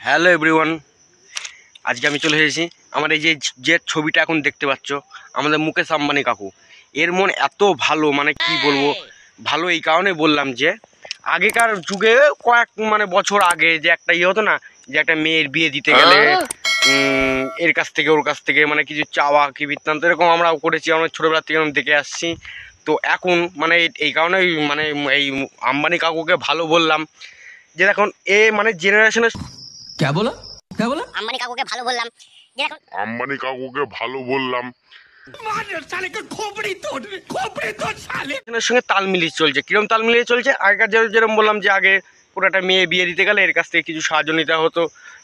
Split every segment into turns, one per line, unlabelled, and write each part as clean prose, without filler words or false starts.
Hello everyone, আজকে আমি চলে এসেছি আমার এই যে ছবিটা এখন দেখতে পাচ্ছ, আমাদের মুকেশ আম্বানি কাকু। এর মন এত ভালো, মানে কি বলবো, ভালো এই কারণে বললাম যে আগেকার যুগে কয়েক বছর আগে যে একটা ইয়ে হতো না, যে একটা মেয়ের বিয়ে দিতে গেলে এর কাছ থেকে ওর কাছ থেকে কিছু চাওয়া কি বৃত্তান্ত, এরকম আমরাও করেছি, আমরা ছোটোবেলা থেকে দেখে আসছি। তো এখন এই কারণেই এই আম্বানি কাকুকে ভালো বললাম যে দেখুন এ জেনারেশনের
क्या बोला क्या बोला
আম্বানি কাকুকে ভালো বললাম যে এখন
আম্বানি কাকুকে ভালো বললাম
সঙ্গে তাল মিলিয়ে চলছে। কিরকম তাল মিলিয়ে চলছে? আগেকার যেরকম বললাম যে আগে পুরো একটা মেয়ে বিয়ে দিতে গেলে এর কাছ থেকে কিছু সাহায্য নিতে হতো,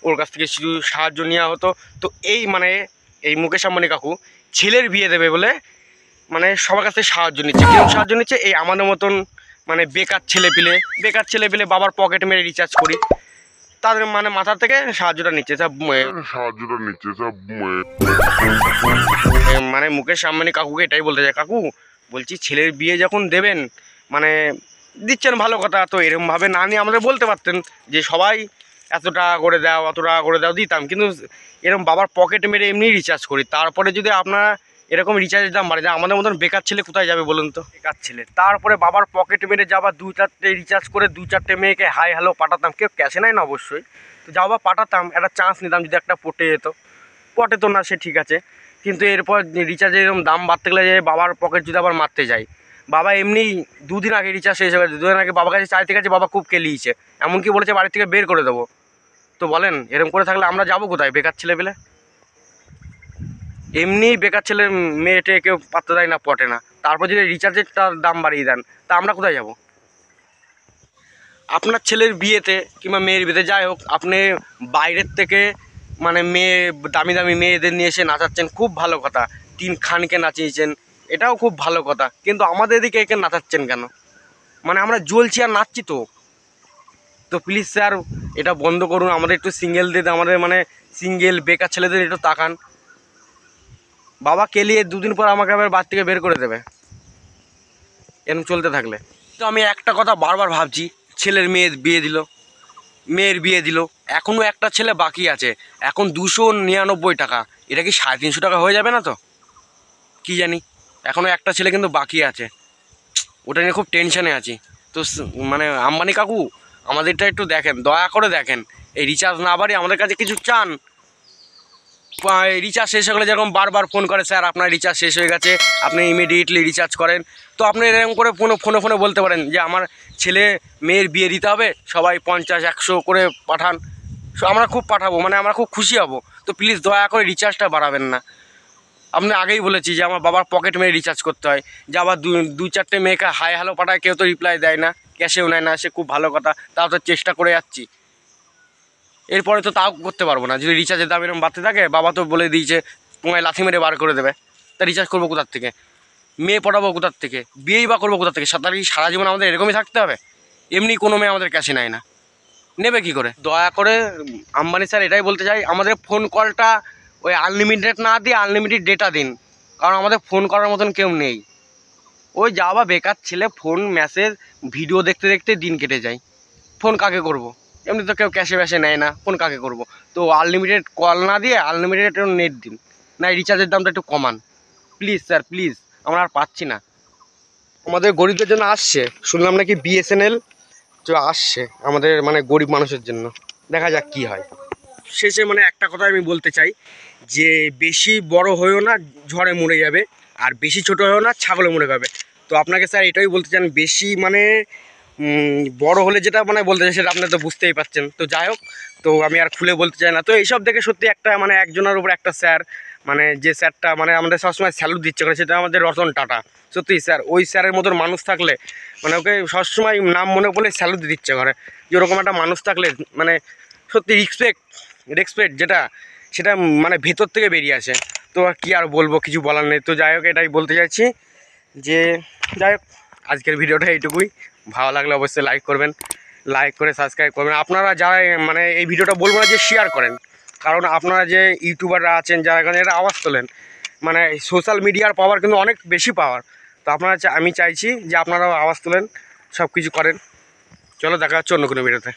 ওর কাছ থেকে কিছু সাহায্য নেওয়া হতো। তো এই মুকেশ আম্বানি কাকু ছেলের বিয়ে দেবে বলে সবার কাছ থেকে সাহায্য নিচ্ছে। কিরকম সাহায্য নিচ্ছে? এই আমাদের মতন বেকার ছেলে পেলে বাবার পকেট মেরে রিচার্জ করি, তাদের মাথা থেকে সাহায্যটা নিচ্ছে। মুকেশ আম্বানি কাকুকে এটাই বলতে চাই, কাকু বলছি ছেলের বিয়ে যখন দেবেন দিচ্ছেন ভালো কথা, তো এরকমভাবে না নিয়ে আমাদের বলতে পারতেন যে সবাই এত টাকা করে দাও অত টাকা করে দাও, দিতাম। কিন্তু এরকম বাবার পকেট মেরে এমনি রিচার্জ করি, তারপরে যদি আপনারা এরকম রিচার্জের দাম বাড়ে যায়, আমাদের মতন বেকার ছেলে কোথায় যাবে বলুন তো? বেকার ছেলে তারপরে বাবার পকেট মেরে যাবা 2-4টে রিচার্জ করে 2-4টে মেয়েকে হাই হ্যালো পাঠাতাম। কেউ ক্যাশে নেয় না অবশ্যই, তো যাও বা পাঠাতাম, একটা চান্স নিতাম, যদি একটা পটে যেত। পটে তো না, সে ঠিক আছে, কিন্তু এরপর রিচার্জের এরকম দাম বাড়তে গেলে যে বাবার পকেট যদি আবার মারতে যায়, বাবা এমনি 2 দিন আগে রিচার্জ শেষ হয়ে গেছে, 2 দিন আগে বাবার কাছে চাইতে গেছে, বাবা খুব কেলিয়েছে, এমনকি বলেছে বাড়ি থেকে বের করে দেবো। তো বলেন এরকম করে থাকলে আমরা যাবো কোথায়? বেকার ছেলে পেলে এমনি বেকার ছেলে মেয়েটে কেউ পাত্তা দেয় না, পটে না, তারপর যদি রিচার্জের দাম বাড়িয়ে দেন তা আমরা কোথায় যাব? আপনার ছেলের বিয়েতে কিংবা মেয়ের বিয়েতে যাই হোক, আপনি বাইরের থেকে মেয়ে দামি দামি মেয়েদের নিয়ে এসে নাচাচ্ছেন, খুব ভালো কথা। 3 খানকে নাচিয়েছেন, এটাও খুব ভালো কথা। কিন্তু আমাদের এদিকে একে নাচাচ্ছেন কেন? আমরা জ্বলছি আর নাচছি তো প্লিজ স্যার এটা বন্ধ করুন। আমাদের একটু সিঙ্গেলদের, আমাদের সিঙ্গেল বেকার ছেলেদের একটু তাকান। বাবা কেলিয়ে 2 দিন পর আমাকে আবার বাড়ি থেকে বের করে দেবে এরকম চলতে থাকলে। তো আমি একটা কথা বারবার ভাবছি, ছেলের মেয়ের বিয়ে দিল, এখনও একটা ছেলে বাকি আছে, এখন 299 টাকা, এটা কি 350 টাকা হয়ে যাবে না? তো কি জানি, এখনও একটা ছেলে কিন্তু বাকি আছে, ওটা নিয়ে খুব টেনশানে আছি। তো আম্বানি কাকু আমাদেরটা একটু দেখেন, দয়া করে দেখেন, এই রিচার্জ না বাড়িয়ে আমাদের কাছে কিছু চান। রিচার্জ শেষ হয়ে গেলে যেরকম বারবার ফোন করে, স্যার আপনার রিচার্জ শেষ হয়ে গেছে, আপনি ইমিডিয়েটলি রিচার্জ করেন। তো আপনি এরকম করে ফোনে বলতে পারেন যে আমার ছেলে মেয়ের বিয়ে দিতে হবে, সবাই 50-100 করে পাঠান, আমরা খুব পাঠাবো, আমরা খুব খুশি হব। তো প্লিজ দয়া করে রিচার্জটা বাড়াবেন না। আপনি আগেই বলেছি যে আমার বাবার পকেট মেরে রিচার্জ করতে হয়, যে আবার 2-4টে মেয়েকে হাই হ্যালো পাঠায়, কেউ তো রিপ্লাই দেয় না, ক্যাশেও নেয় না, সে খুব ভালো কথা, তাও তো চেষ্টা করে যাচ্ছি। এরপরে তো তাও করতে পারবো না, যদি রিচার্জের দাম এরকম বাড়তে থাকে। বাবা তো বলে দিয়েছে তোমায় লাথি মেরে বার করে দেবে, তা রিচার্জ করবো কোথার থেকে? মেয়ে পড়াবো কোথার থেকে? বিয়েই বা করবো কোথার থেকে? সারা জীবন আমাদের এরকমই থাকতে হবে? এমনি কোনো মেয়ে আমাদের ক্যাশে নেয় না, নেবে কী করে? দয়া করে আম্বানি স্যার এটাই বলতে চাই, আমাদের ফোন কলটা ওই আনলিমিটেড না দিয়ে আনলিমিটেড ডেটা দিন, কারণ আমাদের ফোন করার মতন কেউ নেই। ওই যাওয়া বেকার ছেলে, ফোন মেসেজ ভিডিও দেখতে দেখতে দিন কেটে যায়, ফোন কাকে করব? এমনি তো কেউ ক্যাশে নেয় না, ফোন কাকে করব? তো আনলিমিটেড কল না দিয়ে আনলিমিটেড নেট দিন, না রিচার্জের দামটা একটু কমান প্লিজ স্যার, প্লিজ। আমরা আর পাচ্ছি না, আমাদের গরিবদের জন্য আসছে, শুনলাম নাকি BSNL তো আসছে আমাদের গরিব মানুষের জন্য, দেখা যাক কি হয়। শেষে একটা কথা আমি বলতে চাই যে বেশি বড় হয়েও না, ঝড়ে মরে যাবে, আর বেশি ছোট হয়েও না, ছাগলে মরে যাবে। তো আপনাকে স্যার এটাই বলতে চান, বেশি বড় হলে যেটা বলতে চাই সেটা আপনি তো বুঝতেই পারছেন। তো যাই হোক, তো আমি আর খুলে বলতে চাই না। তো এইসব দেখে সত্যি একটা একজনের উপর একটা স্যার, যে স্যারটা আমাদের সবসময় স্যালুট দিচ্ছে করে, সেটা আমাদের রতন টাটা। সত্যি স্যার, ওই স্যারের মতন মানুষ থাকলে ওকে সবসময় নাম মনে পড়লে স্যালুট দিচ্ছে করে, যে ওরকম একটা মানুষ থাকলে সত্যি রেসপেক্ট যেটা, সেটা ভেতর থেকে বেরিয়ে আসে। তো কি আর বলবো, কিছু বলার নেই। তো যাই হোক, এটাই বলতে চাইছি যে যাই হোক, আজকের ভিডিওটা এইটুকুই। ভালো লাগলে অবশ্যই লাইক করবেন, লাইক করে সাবস্ক্রাইব করবেন। আপনারা যারা এই ভিডিওটা বলবো না যে শেয়ার করেন, কারণ আপনারা যে ইউটিউবাররা আছেন যারা এখানে এটা আওয়াজ তোলেন, সোশ্যাল মিডিয়ার পাওয়ার কিন্তু অনেক বেশি পাওয়ার। তো আমি চাইছি যে আপনারাও আওয়াজ তোলেন, সব কিছু করেন। চলো দেখা হচ্ছে অন্য কোনো ভিডিওতে।